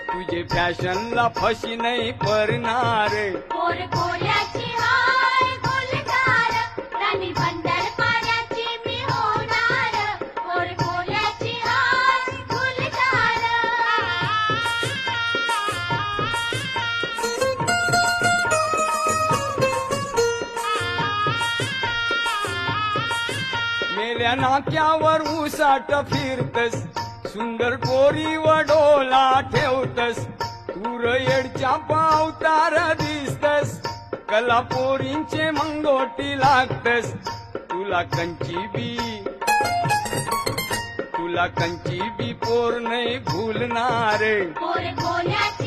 तुझे फॅशनला फशी नाही पडणार. कोरकोल्याची हाय गुलजार, राणी बंदर पाण्याची मी होणार. कोरकोल्याची हाय गुलजार. मेल्या नाक्यावर उसाट फिरतस, सुंदर पोरी व डोला ठेवतस. तूर येडच्या पावतार दिसतस, कला पोरींचे मंगोटी लागतस. तुला कंची बी पोर नाही भूलणार. कोरकोल्याची